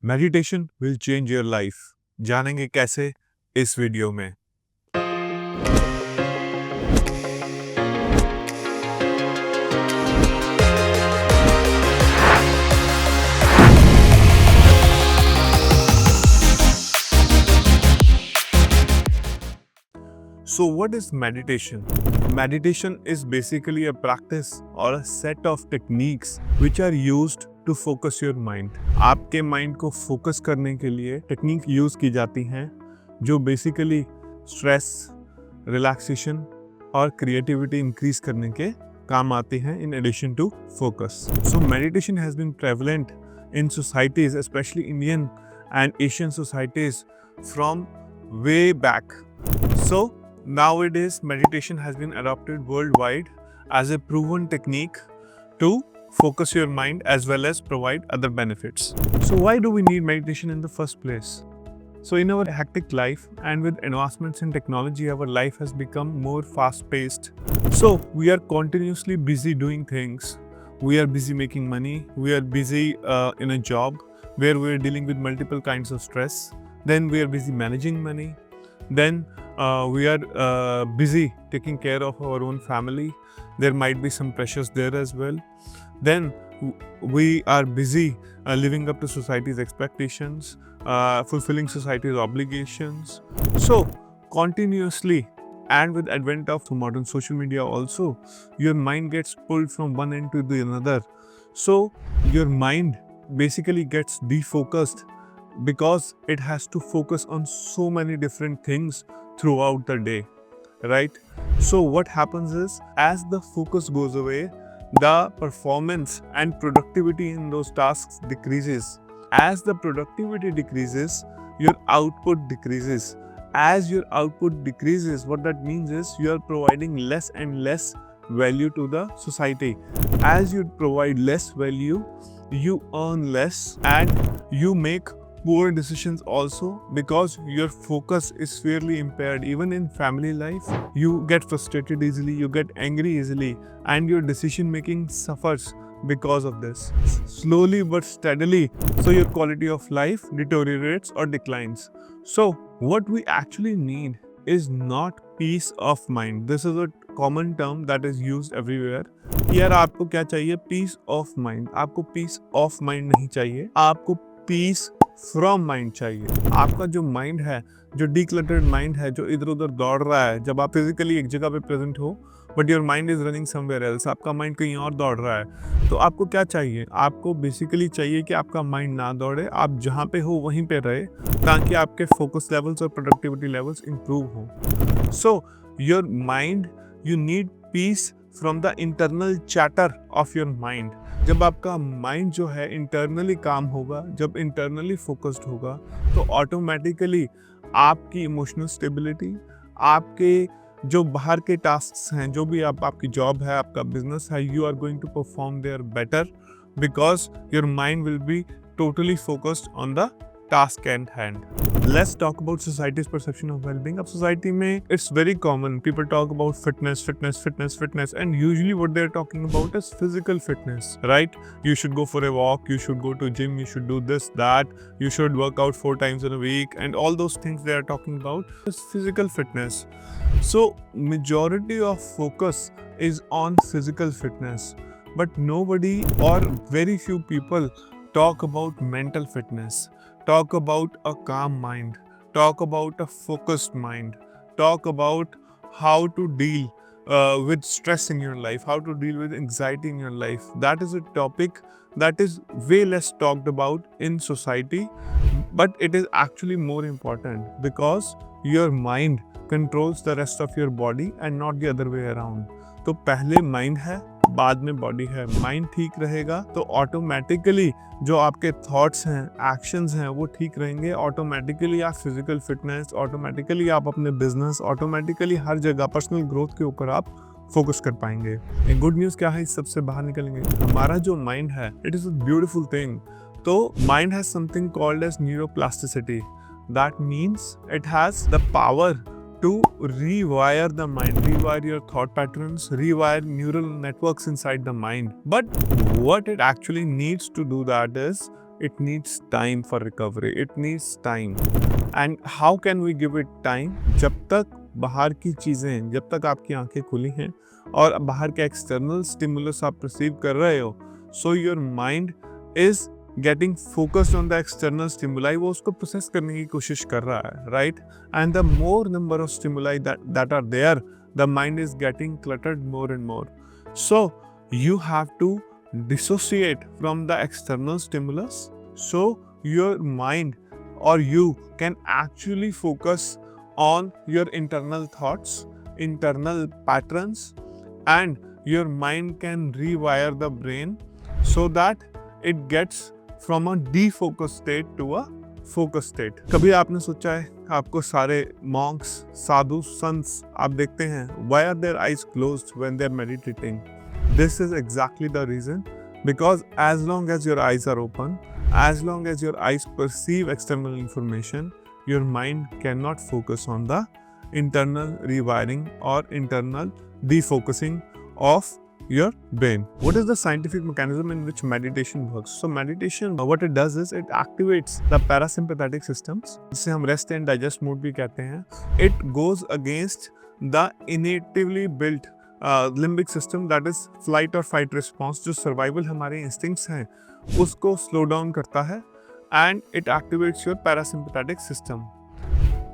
Meditation will change your life. जानेंगे कैसे इस वीडियो में। So what is meditation? Meditation is basically a practice or a set of techniques which are used to focus your mind. आपके mind को focus करने के लिए technique use की जाती हैं जो बेसिकली स्ट्रेस, रिलैक्सेशन और क्रिएटिविटी इंक्रीज करने के काम आती हैं in addition to focus. So meditation has been prevalent in societies, especially Indian and Asian societies from way back. So nowadays, meditation has been adopted worldwide as a proven technique to focus your mind as well as provide other benefits. So why do we need meditation in the first place? So in our hectic life and with advancements in technology, our life has become more fast-paced. So we are continuously busy doing things. We are busy making money. We are busy in a job where we are dealing with multiple kinds of stress. Then we are busy managing money. Then we are busy taking care of our own family. There might be some pressures there as well. Then we are busy living up to society's expectations, fulfilling society's obligations. So continuously, and with advent of modern social media also, your mind gets pulled from one end to the another. So your mind basically gets defocused because it has to focus on so many different things throughout the day, right? So what happens is, as the focus goes away, the performance and productivity in those tasks decreases. As the productivity decreases, your output decreases. As your output decreases, what that means is you are providing less and less value to the society. As you provide less value, you earn less and you make poor decisions also because your focus is fairly impaired. Even in family life, you get frustrated easily, you get angry easily, and your decision making suffers because of this. Slowly but steadily, so your quality of life deteriorates or declines. So what we actually need is not peace of mind. This is a common term that is used everywhere. यार आपको क्या चाहिए? Peace of mind. आपको peace of mind नहीं चाहिए, आपको peace from mind चाहिए। आपका जो माइंड है, जो डिक्लटर्ड माइंड है, जो इधर उधर दौड़ रहा है, जब आप फिजिकली एक जगह पे प्रेजेंट हो but your mind is running somewhere else, आपका माइंड कहीं और दौड़ रहा है, तो आपको क्या चाहिए? आपको बेसिकली चाहिए कि आपका माइंड ना दौड़े, आप जहाँ पे हो वहीं पे रहे, ताकि आपके फोकस लेवल्स और प्रोडक्टिविटी लेवल्स इंप्रूव हो। So your mind, you need piece from the internal chatter of your mind. जब आपका माइंड जो है इंटरनली काम होगा, जब इंटरनली फोकस्ड होगा, तो ऑटोमेटिकली आपकी इमोशनल स्टेबिलिटी, आपके जो बाहर के टास्क्स हैं, जो भी आपकी जॉब है, आपका बिजनेस है, you are going to perform there better because your mind will be totally focused on the task at hand. Let's talk about society's perception of well-being. अब society में it's very common. People talk about fitness, and usually what they're talking about is physical fitness, right? You should go for a walk, you should go to gym, you should do this, that, you should work out 4 times in a week, and all those things they are talking about is physical fitness. So majority of focus is on physical fitness, but nobody or very few people talk about mental fitness. Talk about a calm mind, talk about a focused mind, talk about how to deal with stress in your life, how to deal with anxiety in your life. That is a topic that is way less talked about in society, but it is actually more important because your mind controls the rest of your body and not the other way around. तो पहले mind है, बाद में body है। Mind ठीक रहेगा तो automatically जो आपके थॉट्स हैं, एक्शंस हैं, वो ठीक रहेंगे। ऑटोमेटिकली आप फिजिकल फिटनेस, ऑटोमेटिकली आप अपने बिजनेस, ऑटोमेटिकली हर जगह पर्सनल ग्रोथ के ऊपर आप फोकस कर पाएंगे। एक गुड न्यूज़ क्या है, इस सबसे बाहर निकलेंगे। हमारा जो माइंड है, it is a beautiful thing. तो mind has something called as neuroplasticity. That means it has the power to rewire the mind, rewire your thought patterns, rewire neural networks inside the mind. But what it actually needs to do that is it needs time for recovery. It needs time. And how can we give it time? जब तक बाहर की चीज़ें, जब तक आपकी आंखें खुली हैं और बाहर के एक्सटर्नल स्टिमुलस आप परसीव कर रहे हो, so your mind is getting focused on the external stimuli, वो उसको प्रोसेस करने की कोशिश कर रहा है, right? And the more number of stimuli that are there, the mind is getting cluttered more and more. So you have to dissociate from the external stimulus, so your mind or you can actually focus on your internal thoughts, internal patterns, and your mind can rewire the brain so that it gets from a defocused state to a focused state. कभी आपने सोचा है, आपको सारे monks, साधु, संत आप देखते हैं, why are their eyes closed when they are meditating? This is exactly the reason, because as long as your eyes are open, as long as your eyes perceive external information, your mind cannot focus on the internal rewiring or internal defocusing of your brain. What is the scientific mechanism in which meditation works? So meditation, what it does is it activates the parasympathetic systems, जिसे हम rest and digest mode भी कहते हैं. It goes against the innately built limbic system, that is flight और fight response, जो survival हमारे instincts हैं उसको स्लो डाउन करता है, and it activates your parasympathetic system.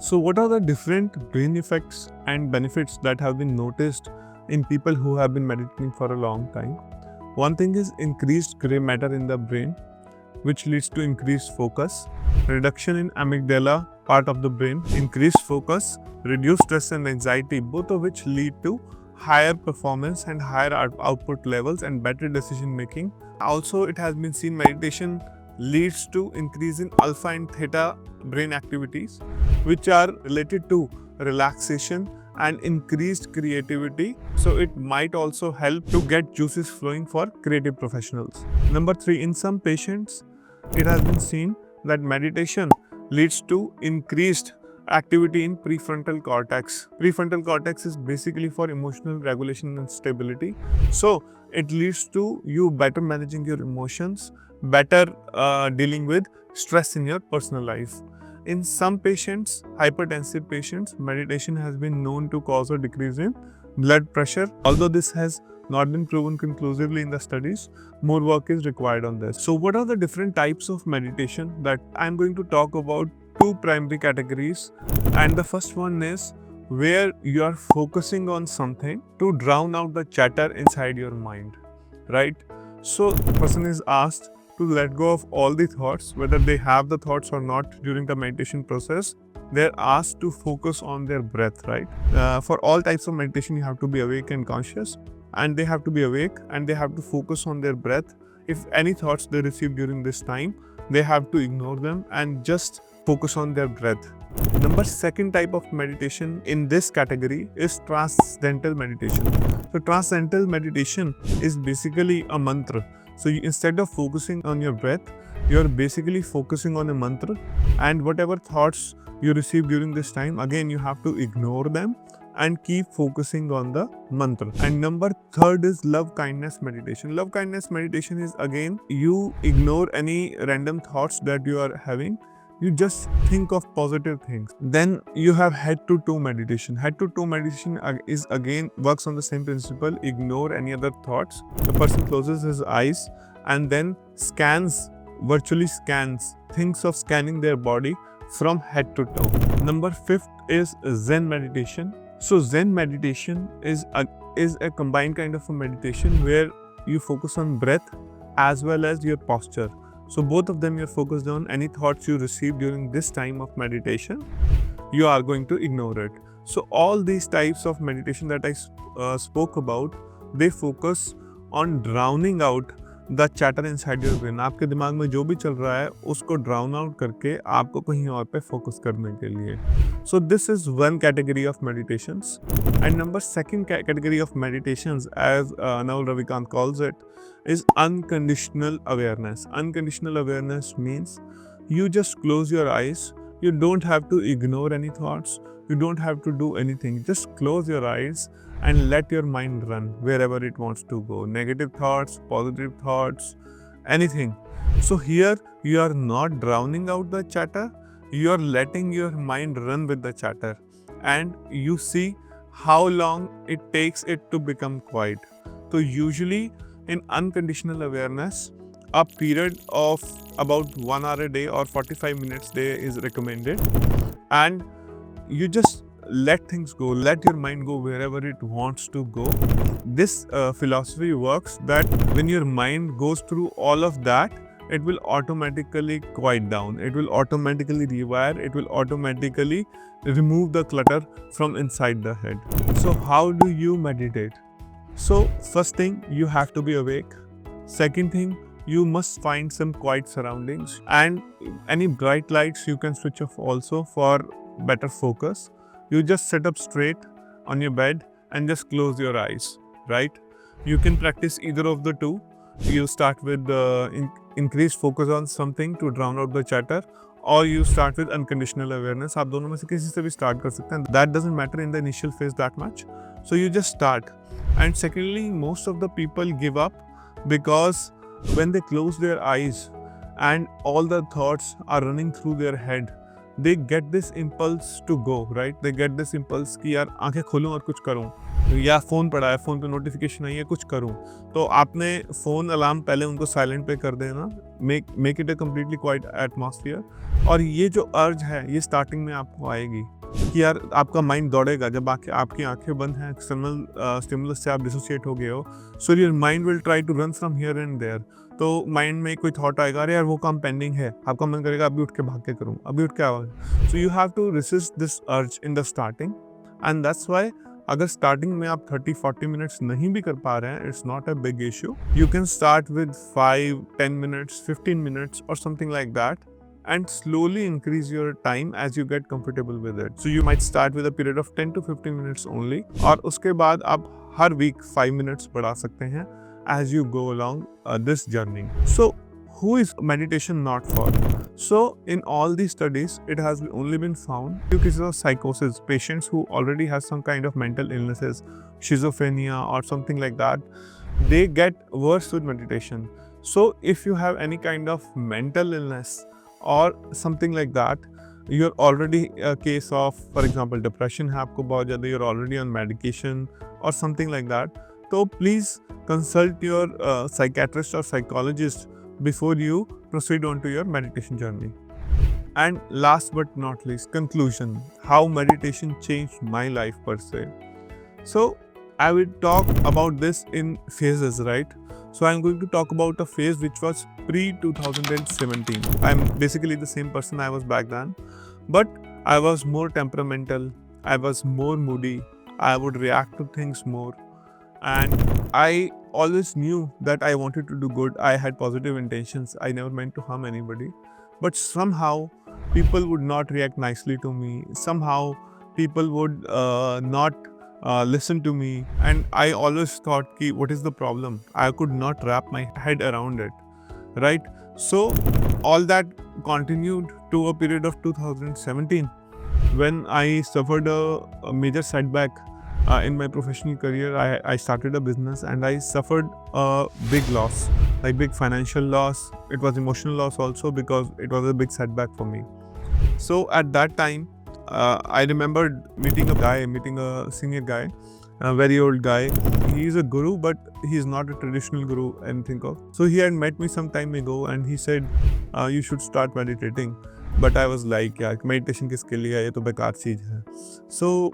So what are the different brain effects and benefits that have been noticed in people who have been meditating for a long time? One thing is increased gray matter in the brain, which leads to increased focus, reduction in amygdala part of the brain, increased focus, reduced stress and anxiety, both of which lead to higher performance and higher output levels and better decision making. Also, it has been seen meditation leads to increase in alpha and theta brain activities, which are related to relaxation and increased creativity. So it might also help to get juices flowing for creative professionals. Number 3, in some patients, it has been seen that meditation leads to increased activity in prefrontal cortex. Prefrontal cortex is basically for emotional regulation and stability. So it leads to you better managing your emotions, better dealing with stress in your personal life. In some patients, hypertensive patients, meditation has been known to cause a decrease in blood pressure. Although this has not been proven conclusively in the studies, more work is required on this. So what are the different types of meditation that I'm going to talk about? 2 primary categories, and the first one is where you are focusing on something to drown out the chatter inside your mind, right? So the person is asked to let go of all the thoughts, whether they have the thoughts or not during the meditation process. They're asked to focus on their breath, right? For all types of meditation, you have to be awake and conscious, and they have to be awake and they have to focus on their breath. If any thoughts they receive during this time, they have to ignore them and just focus on their breath. Number 2nd type of meditation in this category is transcendental meditation. So transcendental meditation is basically a mantra. So instead of focusing on your breath, you're basically focusing on a mantra, and whatever thoughts you receive during this time, again you have to ignore them and keep focusing on the mantra. And number 3rd is love kindness meditation. Love kindness meditation is, again, you ignore any random thoughts that you are having. You just think of positive things. Then you have head to toe meditation. Head to toe meditation is, again, works on the same principle. Ignore any other thoughts. The person closes his eyes and then virtually scans, thinks of scanning their body from head to toe. Number 5th is Zen meditation. So Zen meditation is a combined kind of a meditation where you focus on breath as well as your posture. So both of them you're focused on. Any thoughts you receive during this time of meditation, you are going to ignore it. So all these types of meditation that I spoke about, they focus on drowning out the chatter inside your brain. आपके दिमाग में जो भी चल रहा है उसको drown out करके आपको कहीं और पे फोकस करने के लिए. So this is one category of meditations. And number 2nd category of meditations, as Naval Ravikant calls it, is unconditional awareness. Unconditional awareness means you just close your eyes. You don't have to ignore any thoughts. You don't have to do anything. Just close your eyes and let your mind run wherever it wants to go. Negative thoughts, positive thoughts, anything. So here you are not drowning out the chatter, you are letting your mind run with the chatter, and you see how long it takes it to become quiet. So usually in unconditional awareness, a period of about 1 hour a day or 45 minutes a day is recommended, and you just let things go, let your mind go wherever it wants to go. This philosophy works that when your mind goes through all of that, it will automatically quiet down, it will automatically rewire, it will automatically remove the clutter from inside the head. So how do you meditate? So first thing, you have to be awake. Second thing, you must find some quiet surroundings, and any bright lights you can switch off also for better focus. You just sit up straight on your bed and just close your eyes, right? You can practice either of the two. You start with increased focus on something to drown out the chatter, or you start with unconditional awareness. आप दोनों में से किसी से भी start कर सकते हैं. That doesn't matter in the initial phase that much. So you just start. And secondly, most of the people give up because when they close their eyes and all the thoughts are running through their head, they get this impulse to go, right? They get this impulse कि यार आंखें खोलूं और कुछ करूं, या phone पड़ा है, फ़ोन पे नोटिफिकेशन आई है, कुछ करूं. तो आपने फ़ोन अलार्म पहले उनको साइलेंट पे कर देना, make it a completely quite atmosphere. और ये जो अर्ज है, ये स्टार्टिंग में आपको आएगी कि यार आपका माइंड दौड़ेगा जब आपकी आंखें बंद हैं, एक्सटर्नल स्टिमुलस से आप डिसोसिएट हो गए हो. So your mind will try to run from here and there. तो माइंड में कोई थॉट आएगा, अरे यार वो काम पेंडिंग है, आपका मन करेगा अभी उठ के भाग के करूँ, अभी उठ के आवाज़. So you have to resist this urge in the starting, and that's why अगर स्टार्टिंग में आप 30-40 मिनट्स नहीं भी कर पा रहे हैं, it's not a big issue. You can start with 5-10 minutes, 15 minutes और something like that, and slowly increase your time as you get comfortable with it. So you might start with a period of 10 to 15 minutes only, और उसके बाद आप हर week 5 minutes बढ़ा सकते हैं as you go along this journey. So who is meditation not for? So in all these studies, it has only been found in cases of psychosis, patients who already have some kind of mental illnesses, schizophrenia or something like that, they get worse with meditation. So if you have any kind of mental illness or something like that, you're already a case of, for example, depression है आपको बहुत ज़्यादा, you're already on medication or something like that, तो please consult your psychiatrist or psychologist before you proceed on to your meditation journey. And last but not least, conclusion, how meditation changed my life per se. So I will talk about this in phases, right? So I'm going to talk about a phase which was pre-2017. I'm basically the same person I was back then, but I was more temperamental, I was more moody, I would react to things more, and I always knew that I wanted to do good. I had positive intentions, I never meant to harm anybody, but somehow people would not react nicely to me, somehow people would not listen to me, and I always thought ki what is the problem? I could not wrap my head around it, right? So all that continued to a period of 2017 when I suffered a major setback in my professional career. I started a business and I suffered a big loss, like big financial loss. It was emotional loss also because it was a big setback for me. So at that time, I remembered meeting a senior guy, a very old guy. He's a guru, but he's not a traditional guru, anything of. So he had met me some time ago and he said, you should start meditating. But I was like, yeah, meditation kiske liye hai, ye to bekar cheez hai. So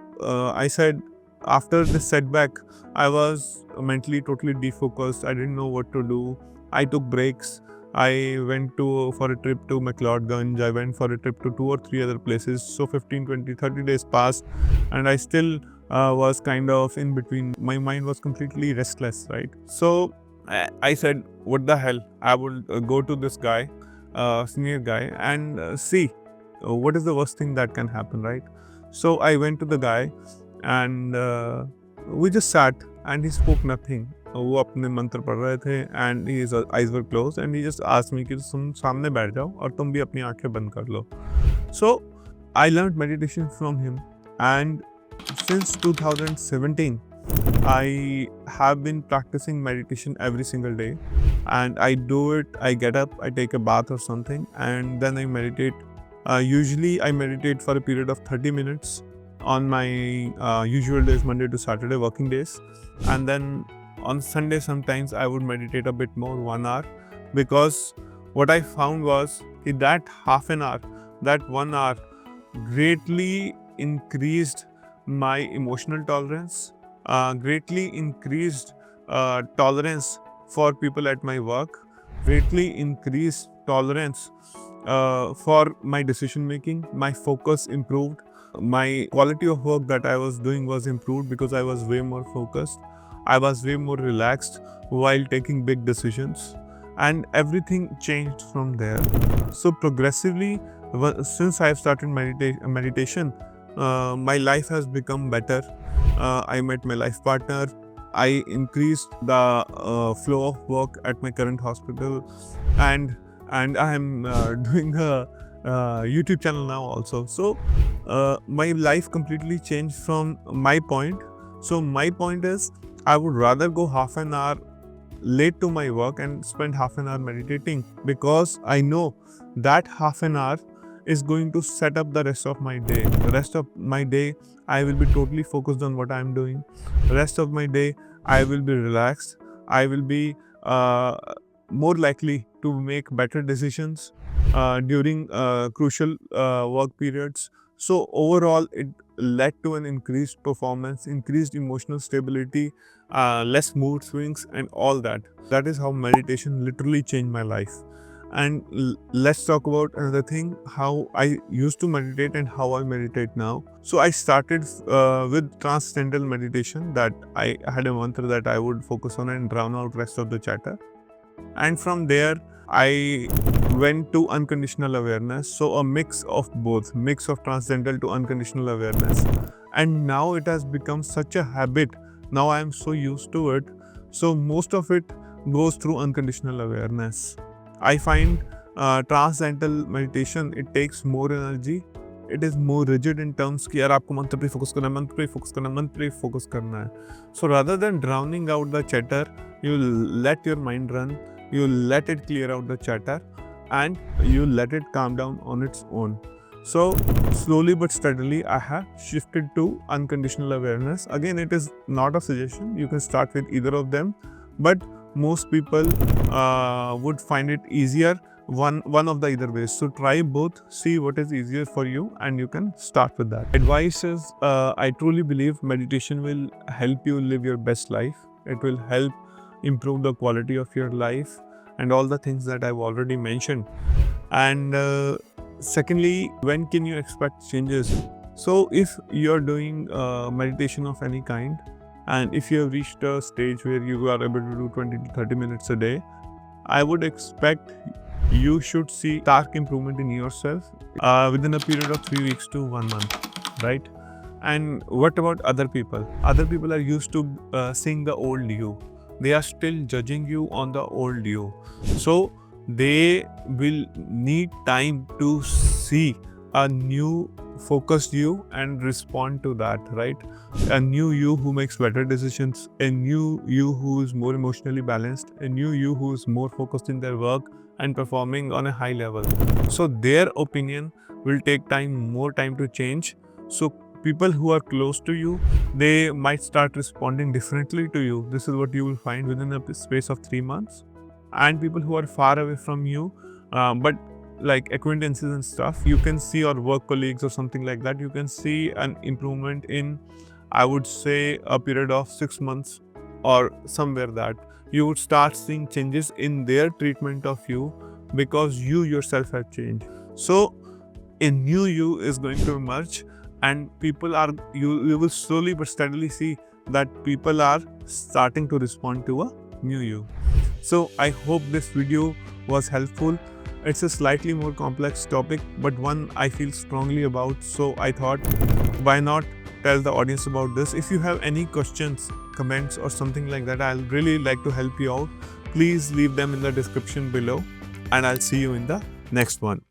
I said, after this setback, I was mentally totally defocused. I didn't know what to do. I took breaks. I went for a trip to McLeodganj. I went for a trip to 2 or 3 other places. So 15, 20, 30 days passed and I still was kind of in between. My mind was completely restless, right? So I said, what the hell? I will go to this guy, senior guy, and see what is the worst thing that can happen, right? So I went to the guy and we just sat and he spoke nothing. वो अपने मंत्र पढ़ रहे थे and his eyes were closed and he just asked me कि तुम सामने बैठ जाओ और तुम भी अपनी आंखें बंद कर लो. So I learned meditation from him, and since 2017 I have been practicing meditation every single day. and I do it. I get up, I take a bath or something, and then I meditate. Usually I meditate for a period of 30 minutes on my usual days, Monday to Saturday working days, and then on Sunday sometimes I would meditate a bit more, 1 hour, because what I found was that half an hour, that 1 hour greatly increased my emotional tolerance, greatly increased tolerance for people at my work, greatly increased tolerance for my decision making. My focus improved. My quality of work that I was doing was improved because I was way more focused. I was way more relaxed while taking big decisions, and everything changed from there. So progressively, since I have started meditation, my life has become better. I met my life partner. I increased the flow of work at my current hospital, and I am doing a YouTube channel now also. So my life completely changed from my point. So my point is, I would rather go half an hour late to my work and spend half an hour meditating, because I know that half an hour is going to set up the rest of my day. The rest of my day, I will be totally focused on what I am doing. The rest of my day, I will be relaxed. I will be more likely to make better decisions during crucial work periods. So overall, it led to an increased performance, increased emotional stability, less mood swings, and all that. That is how meditation literally changed my life. And let's talk about another thing, how I used to meditate and how I meditate now. So I started with Transcendental meditation, that I had a mantra that I would focus on and drown out rest of the chatter. And from there, I went to Unconditional Awareness. So a mix of both, mix of Transcendental to Unconditional Awareness. And now it has become such a habit. Now I am so used to it. So most of it goes through Unconditional Awareness. I find Transcendental meditation, it takes more energy. It is more rigid in terms कि यार आपको मंत्र पे focus करना है, मंत्र पे focus करना है, मंत्र पे फोकस करना है. So rather than drowning out the chatter, you let your mind run, you let it clear out the chatter, and you let it calm down on its own. So slowly but steadily, I have shifted to Unconditional Awareness. Again, it is not a suggestion. You can start with either of them, but most people would find it easier one of the either ways. So try both, see what is easier for you, and you can start with that. Advice is, I truly believe meditation will help you live your best life. It will help improve the quality of your life and all the things that I've already mentioned. And secondly, when can you expect changes? So if you're doing meditation of any kind, and if you have reached a stage where you are able to do 20 to 30 minutes a day, I would expect you should see stark improvement in yourself within a period of 3 weeks to 1 month, right? And what about other people? Other people are used to seeing the old you. They are still judging you on the old you. So they will need time to see a new focused you and respond to that, right? A new you who makes better decisions, a new you who is more emotionally balanced, a new you who is more focused in their work and performing on a high level. So their opinion will take more time to change. So people who are close to you, they might start responding differently to you. This is what you will find within a space of 3 months. And people who are far away from you, but like acquaintances and stuff, you can see, or work colleagues or something like that, you can see an improvement in, I would say, a period of 6 months or somewhere that you would start seeing changes in their treatment of you because you yourself have changed. So a new you is going to emerge, and people are, you will slowly but steadily see that people are starting to respond to a new you. So I hope this video was helpful. It's a slightly more complex topic, but one I feel strongly about. So I thought, why not tell the audience about this? If you have any questions, comments or something like that, I'll really like to help you out. Please leave them in the description below, and I'll see you in the next one.